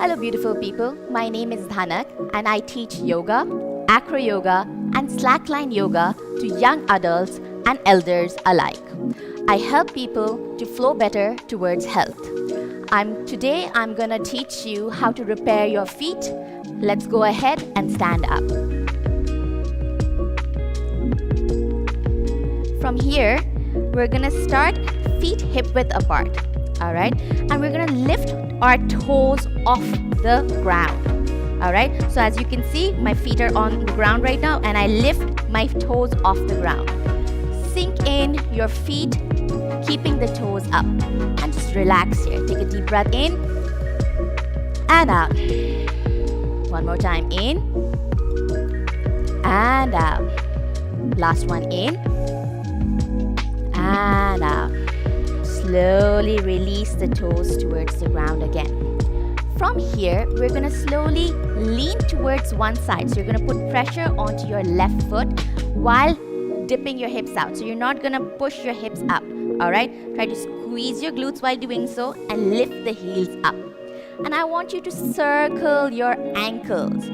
Hello beautiful people, my name is Dhanak and I teach yoga, acroyoga and slackline yoga to young adults and elders alike. I help people to flow better towards health. Today I'm gonna teach you how to repair your feet. Let's go ahead and stand up. From here, we're gonna start feet hip width apart. Alright, and we're gonna lift our toes off the ground. Alright, so as you can see, my feet are on the ground right now and I lift my toes off the ground. Sink in your feet, keeping the toes up. And just relax here. Take a deep breath in and out. One more time, in and out. Last one, in and out. Slowly release the toes towards the ground again. From here, we're going to slowly lean towards one side. So you're going to put pressure onto your left foot while dipping your hips out. So you're not going to push your hips up. Alright? Try to squeeze your glutes while doing so and lift the heels up. And I want you to circle your ankles.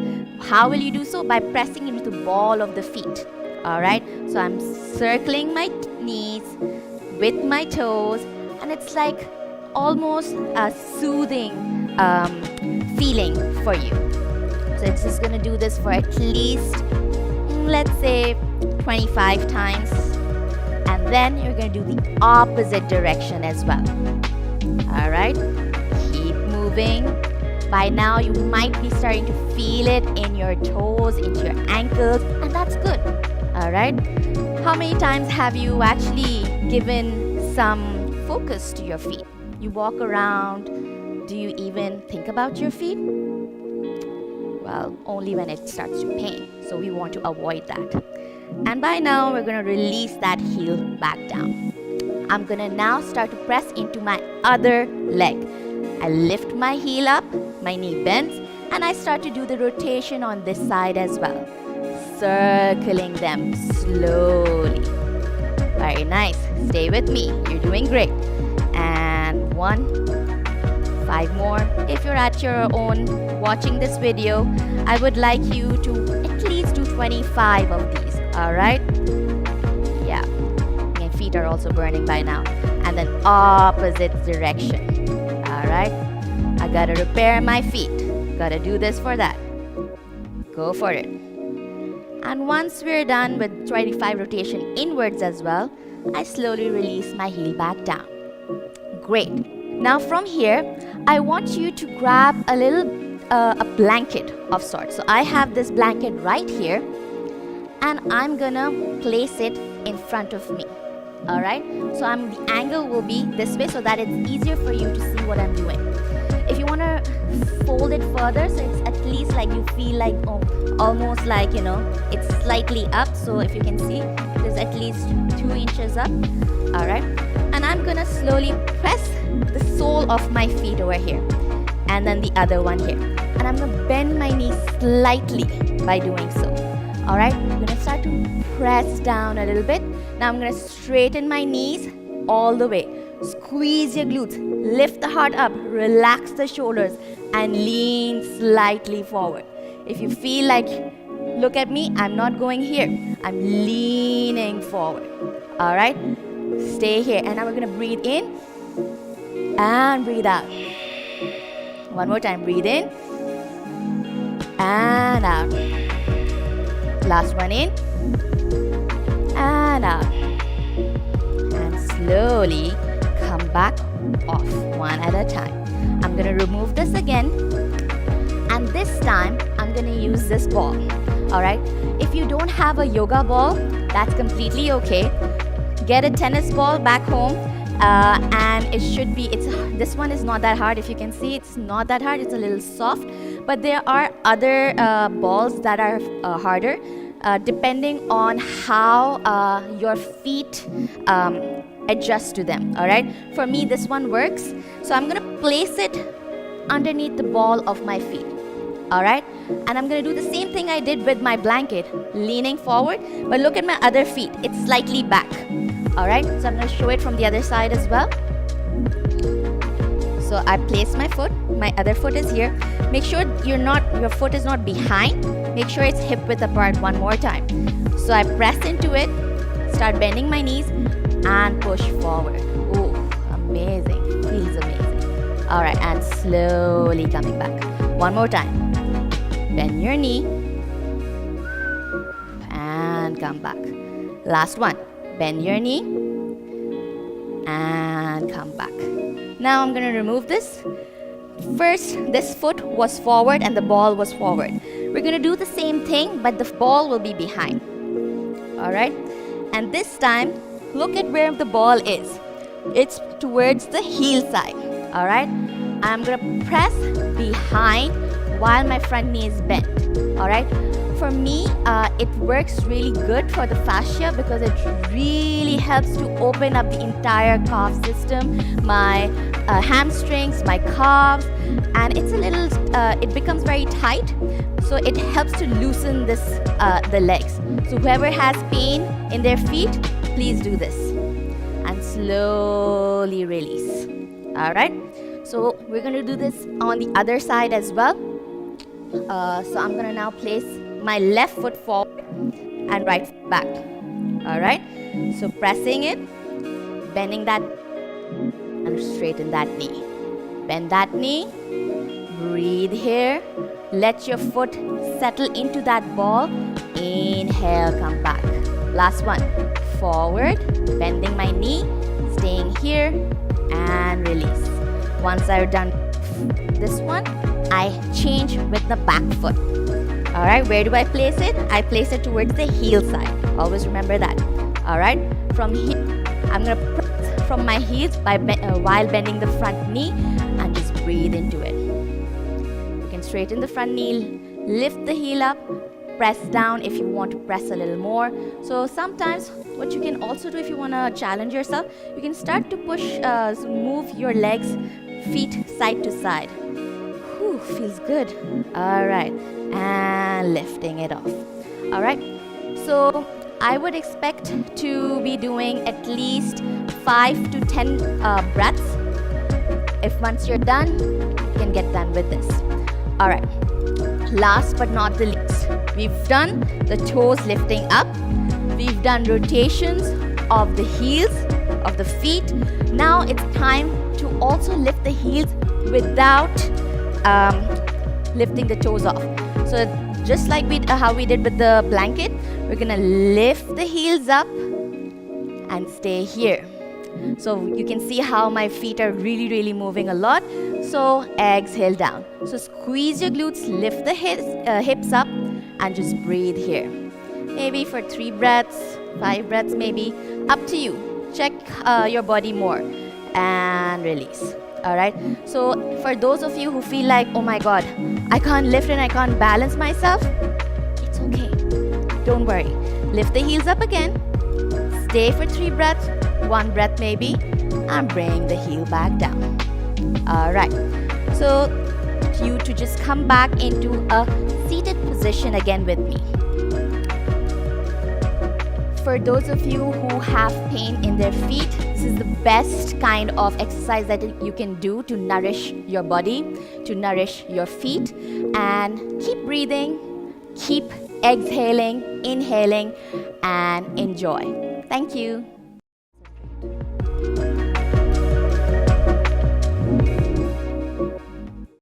How will you do so? By pressing into the ball of the feet. Alright? So I'm circling my knees with my toes. And it's like almost a soothing feeling for you. So it's just going to do this for at least, let's say, 25 times. And then you're going to do the opposite direction as well. Alright? Keep moving. By now, you might be starting to feel it in your toes, into your ankles. And that's good. Alright? How many times have you actually given some focus to your feet? You walk around. Do you even think about your feet? Well, only when it starts to pain. So we want to avoid that. And by now, we're going to release that heel back down. I'm going to now start to press into my other leg. I lift my heel up, my knee bends, and I start to do the rotation on this side as well. Circling them slowly. Very nice. Stay with me. You're doing great. And 5 more. If you're at your own watching this video, I would like you to at least do 25 of these. Alright? Yeah. My feet are also burning by now. And then opposite direction. Alright? I gotta repair my feet. Gotta do this for that. Go for it. And once we're done with 25 rotation inwards as well, I slowly release my heel back down. Great. Now from here, I want you to grab a blanket of sorts. So I have this blanket right here and I'm gonna place it in front of me. Alright? So the angle will be this way so that it's easier for you to see what I'm doing. If you want to fold it further, so it's at least like you feel like almost like, it's slightly up. So if you can see, there's at least 2 inches up. Alright? And I'm gonna slowly press the sole of my feet over here. And then the other one here. And I'm gonna bend my knees slightly by doing so. Alright? I'm gonna start to press down a little bit. Now I'm gonna straighten my knees all the way. Squeeze your glutes, lift the heart up, relax the shoulders, and lean slightly forward. If you feel like, look at me, I'm not going here. I'm leaning forward. Alright? Stay here. And now we're going to breathe in and breathe out. One more time. Breathe in and out. Last one in and out. And slowly come back off one at a time. I'm going to remove this again. And this time, I'm going to use this ball. Alright? If you don't have a yoga ball, that's completely okay. Get a tennis ball back home. And it should be, this one is not that hard. If you can see, it's not that hard. It's a little soft. But there are other balls that are harder. Depending on how your feet adjust to them. Alright? For me, this one works. So I'm going to place it underneath the ball of my feet. Alright? And I'm going to do the same thing I did with my blanket. Leaning forward. But look at my other feet. It's slightly back. Alright? So I'm going to show it from the other side as well. So I place my foot, my other foot is here. Make sure your foot is not behind. Make sure it's hip width apart one more time. So I press into it, start bending my knees and push forward. Ooh, amazing, feels amazing. All right, and slowly coming back. One more time. Bend your knee and come back. Last one. Bend your knee and come back. Now I'm going to remove this. First, this foot was forward and the ball was forward. We're going to do the same thing, but the ball will be behind. All right? And this time, look at where the ball is. It's towards the heel side. All right? I'm going to press behind while my front knee is bent. All right? For me, it works really good for the fascia because it really helps to open up the entire calf system, my hamstrings, my calves, and it's a little, it becomes very tight, so it helps to loosen this, the legs. So whoever has pain in their feet, please do this and slowly release. All right, so we're going to do this on the other side as well. So I'm going to now place my left foot forward and right foot back. All right, so pressing it, bending that and straighten that knee. Bend that knee, breathe here, let your foot settle into that ball. Inhale, come back. Last one, forward, bending my knee, staying here and release. Once I've done this one, I change with the back foot. All right, where do I place it? I place it towards the heel side. Always remember that. All right, from here, I'm going to press from my heels while bending the front knee and just breathe into it. You can straighten the front knee, lift the heel up, press down if you want to press a little more. So sometimes what you can also do if you want to challenge yourself, you can start to push, move your legs, feet side to side. Whew, feels good. All right, and lifting it off. All right, so I would expect to be doing at least 5 to 10 breaths. If once you're done, you can get done with this. All right, last but not the least, we've done the toes lifting up. We've done rotations of the heels, of the feet. Now it's time to also lift the heels without lifting the toes off. So just like how we did with the blanket, we're gonna lift the heels up and stay here. So you can see how my feet are really moving a lot. So exhale down. So squeeze your glutes, lift the hips up and just breathe here. Maybe for 3 breaths, 5 breaths maybe, up to you. Check your body more and release. All right, so for those of you who feel like, oh my god, I can't lift and I can't balance myself, it's okay, don't worry. Lift the heels up again, stay for 3 breaths, 1 breath maybe, and bring the heel back down. All right, so you to just come back into a seated position again with me. For those of you who have pain in their feet, this is the best kind of exercise that you can do to nourish your body, to nourish your feet. And keep breathing, keep exhaling, inhaling, and enjoy. Thank you.